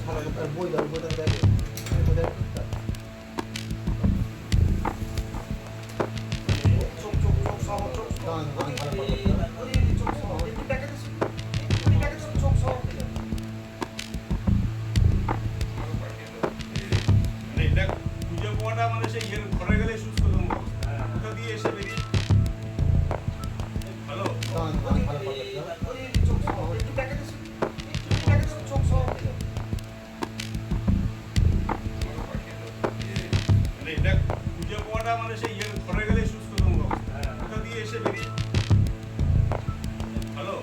খুঁজে পাওয়াটা মানে সেই ঘরে গেলে সুস্থ কোথা দিয়ে এসে বেরিয়ে ভালো খুঁজে পাওয়াটা মানে সেই ঘরে গেলে সুস্থ কোথা দিয়ে এসে বেরিয়ে ভালো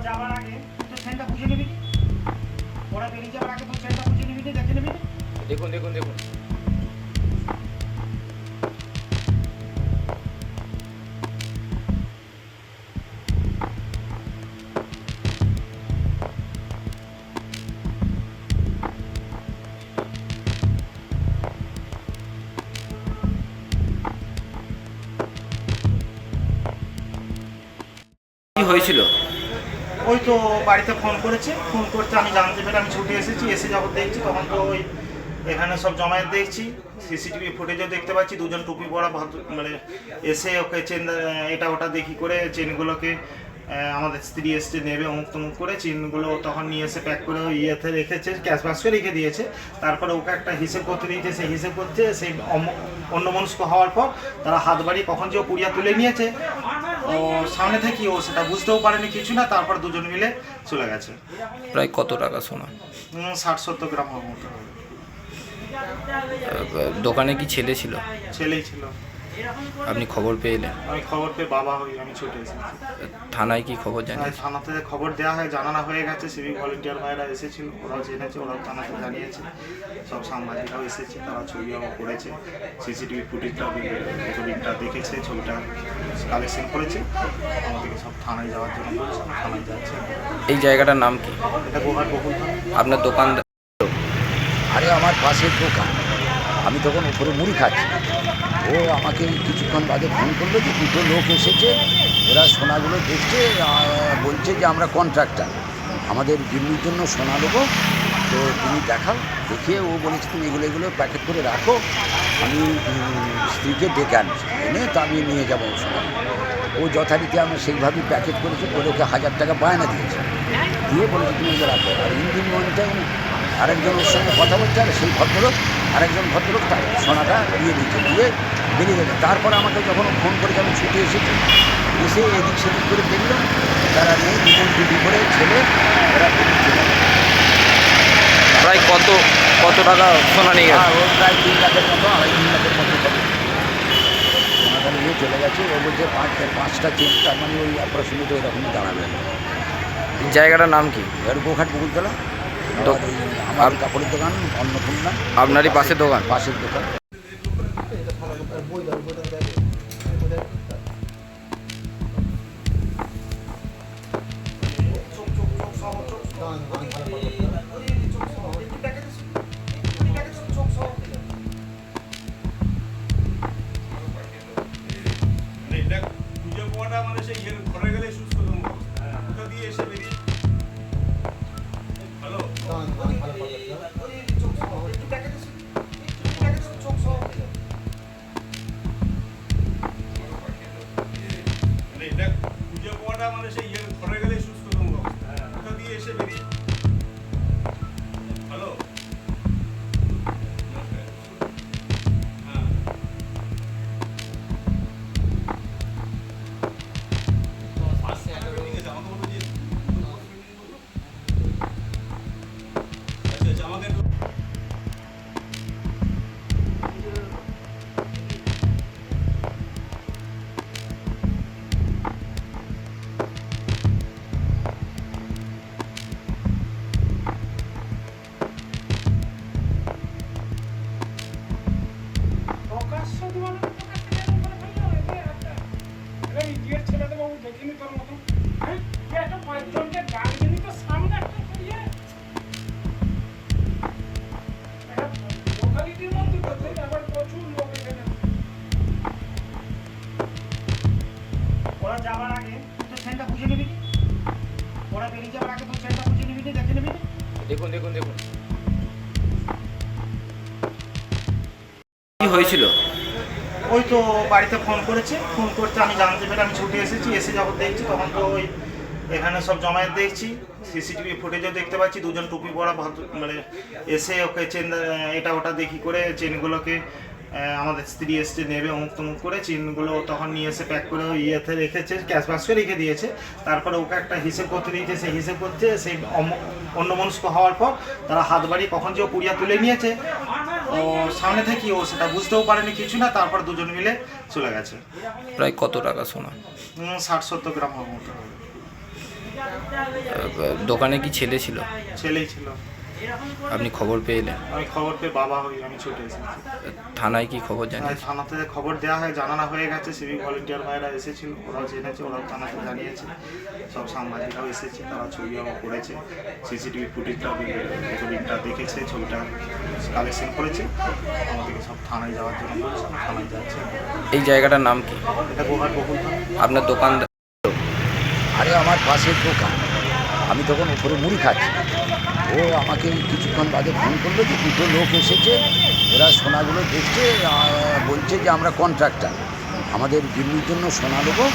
যাওয়ার আগে তোর ট্রেনটা বুঝে নিবি, ওরা বেরিয়ে যাওয়ার আগে তোর ট্রেনটা বুঝে নিবি, দেখে নিবি। দেখুন দেখুন দেখুন কি হয়েছিল? ওই তো বাড়িতে ফোন করেছে, ফোন করতে আমি জানতে পেরে আমি ছুটে এসেছি, এসে যখন দেখছি তখন তো ওই এখানে সব জমায়েত দেখছি, সিসিটিভি ফুটেজও দেখতে পাচ্ছি, দুজন টুপি পরা মানে এসে ওকে চেন এটা ওটা দেখি করে চেনগুলোকে আমাদের স্ত্রী এসছে নেবে অমুক তমুক করে চেনগুলো তখন নিয়ে এসে প্যাক করে ইয়েতে রেখেছে, ক্যাশ বাক্সে রেখে দিয়েছে। তারপরে ওকে একটা হিসেব করতে দিয়েছে, সেই হিসেব করতে সেই অন্যমনস্ক হওয়ার পর তারা হাত বাড়িয়ে কখন যে ও পুড়িয়া তুলে নিয়েছে ও সামনে থেকে ও সেটা বুঝতেও পারেনি কিছু না, তারপর দুজন মিলে চলে গেছে। প্রায় কত টাকা সোনা? 60-70 গ্রাম হবে মতো। দোকানে কি ছেলে ছিল? ছেলেই ছিল। আপনি খবর পেলেন? আমি খবর পেয়ে বাবা হই, আমি ছুটে এসেছি। থানায় কি খবর জানেন? থানাতে খবর দেওয়া হয়, জানানো হয়ে গেছে, সিভিক ভলেন্টিয়ার ভাইরা এসেছিল, ওরাও জেনেছে, ওরাও থানাতে জানিয়েছে, সব সাংবাদিকরাও এসেছে, তারা ছবিও করেছে, সিসিটিভি ফুটেজটা রেকর্ডিংটা দেখেছে, ছবিটা কালেকশন করেছে, আমাদেরকে সব থানায় যাওয়ার জন্য বলছে, থানায় যাচ্ছে। এই জায়গাটার নাম কি? এটা গোহার বহুল। আপনার দোকান? আরে আমার পাশের দোকান, আমি তখন উপরে মুড়ি খাচ্ছি, ও আমাকে কিছুক্ষণ বাদে ফোন করলো যে দুটো লোক এসেছে, ওরা সোনাগুলো দেখছে, বলছে যে আমরা কন্ট্রাক্টর, আমাদের দিল্লির জন্য সোনা দেবো, তো তুমি দেখাও। দেখিয়ে ও বলেছে তুমি এগুলো প্যাকেট করে রাখো, আমি স্ত্রীকে ডেকে আনছি, এনে তো আমি নিয়ে যাবো সোনা। ও যথারীতি আমরা সেইভাবেই প্যাকেট করেছি, করে ওকে 1000 টাকা বায়না দিয়েছে, দিয়ে বলেছে তুমি এগুলো রাখো। আর ইঞ্জিন মনটা আরেকজনের সঙ্গে কথা বলছে, আর সেই ভদ্রলোক আরেকজন ভদ্রলোক তার সোনাটা দিয়ে দিচ্ছে, দিয়ে বেরিয়ে গেছে। তারপর আমাকে যখন ফোন করে আমি ছুটে এসেছি, এসে এদিক সেদিক করে দেখলাম তারা নেই, দুজন ডিউটি করে ছেলে ওরা বেরিয়ে চলে গেছে। প্রায় কত টাকা সোনা নিয়ে গেছে? ও প্রায় 3 লাখের মতো, 2.5-3 লাখের মতো হবে। সোনাটা নিয়ে চলে গেছে। ও বলছে 5টা চেন, তার মানে ওই অ্যাপ্রক্সিমেট এরকমই দাঁড়াবে। জায়গাটার নাম কি? এর গোঘাট বকুলতলা, আমার কাপড়ের দোকান অন্নপূর্ণা। আপনারই পাশের দোকান? পাশের দোকান। খুঁজে পাওয়াটা মানে সেই ঘরে গেলে সুস্থ কোথা দিয়ে এসে বেরিয়ে ভালো খুঁজে পাওয়াটা মানে সেই ঘরে গেলে সুস্থ কোথা দিয়ে এসে বেরিয়ে ভালো দেখুন দেখুন দেখুন কি হয়েছিল? ওই তো বাড়িতে ফোন করেছে, ফোন করতে আমি জানতে পেরে আমি ছুটে এসেছি। এসে যখন দেখছি তখন তো ওই এখানে সব জমায়েত দেখছি, সিসিটিভি ফুটেজও দেখতে পাচ্ছি। দুজন টুপি পরা মানে এসে ওকে চেন এটা ওটা দেখি করে চেনগুলোকে আমাদের স্ত্রী এসছে নেবে অমুক তমুক করে চেনগুলো তখন নিয়ে এসে প্যাক করে ওই ইয়েতে রেখেছে, ক্যাশ বাক্সে রেখে দিয়েছে। তারপরে ওকে একটা হিসেব করতে দিয়েছে, সেই হিসেব করছে। সেই অন্যমনস্ক হওয়ার পর তারা হাত বাড়িয়ে কখন যে ও পুড়িয়া তুলে নিয়েছে ও সামনে থেকে, ও সেটা বুঝতেও পারেনি কিছু না। তারপর দুজন মিলে চলে গেছে। প্রায় কত টাকা সোনা? 60-70 গ্রাম হওয়ার মতো হবে। দোকানে কি ছেলে ছিল? ছেলেই ছিল। আপনি খবর পেলেন? আমি খবর পেয়ে বাবা হই, আমি ছুটে এসেছি। থানায় কি খবর আর জানিয়েছেন? থানাতে খবর দেওয়া হয়, জানানো হয়ে গেছে। সিভিক ভলেন্টিয়ার ভাইরা এসেছিল, ওরাও জেনেছে, ওরাও থানাতে জানিয়েছে। সব সাংবাদিকরাও এসেছে, তারা ছবিও করেছে, সিসিটিভি ফুটেজটা রেকর্ডিংটা দেখেছে, ছবিটা কালেকশন করেছে। আমাদেরকে সব থানায় যাওয়ার জন্য বলছে, আমি থানায় যাচ্ছি। এই জায়গাটার নাম কি? এটা গোহার বকুল থানা। আপনার দোকান? আরে আমার পাশের দোকান, আমি তখন উপরে মুড়ি খাচ্ছি। ও আমাকে কিছুক্ষণ বাদে ফোন করলো যে দুটো লোক এসেছে, এরা সোনাগুলো দেখছে, বলছে যে আমরা কন্ট্রাক্টর, আমাদের দিল্লির জন্য সোনা দেবো,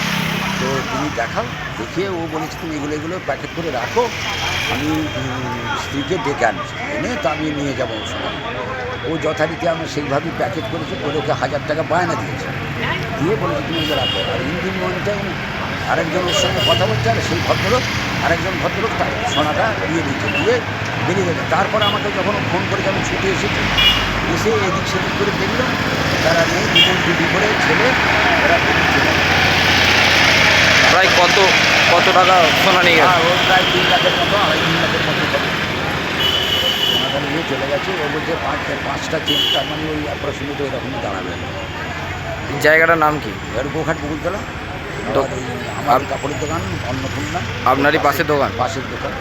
তো তুমি দেখাও। দেখিয়ে ও বলেছে তুমি এগুলো প্যাকেট করে রাখো, আমি স্ত্রীকে ডেকে আনছি, এনে তো আমি নিয়ে যাবো সোনা। ও যথারীতি আমরা সেইভাবেই প্যাকেট করেছে, করে ওকে 1000 টাকা বায়না দিয়েছে, দিয়ে বলেছে তুমি এগুলো রাখো। আর ইঞ্জিন মনিটা আরেকজনের সঙ্গে কথা বলছে, আর সেই ভদ্রলোক আরেকজন ভদ্রলোক তার সোনাটা দিয়ে দিচ্ছে, দিয়ে বেরিয়ে গেছে। তারপর আমাকে যখন ফোন করেছে আমি ছুটে এসেছি, এসে এদিক সেদিক করে দেখলাম তারা নেই, দুজন টুপি করে ছেলে, ওরা বেরিয়ে চলে গেছে। প্রায় কত টাকা সোনা নিয়ে গেছে? ও প্রায় 3 লাখের মতো, 2.5-3 লাখের মতো হবে। সোনাটা নিয়ে চলে গেছে। ও বলছে 5টা চেন, তার মানে ওই অ্যাপ্রক্সিমেট এরকমই দাঁড়াবে। জায়গাটার নাম কি? এবার গোঘাট বকুলতলা, আমার কাপড়ের দোকান অন্নপূর্ণা, আপনারই পাশের দোকান? পাশের দোকান।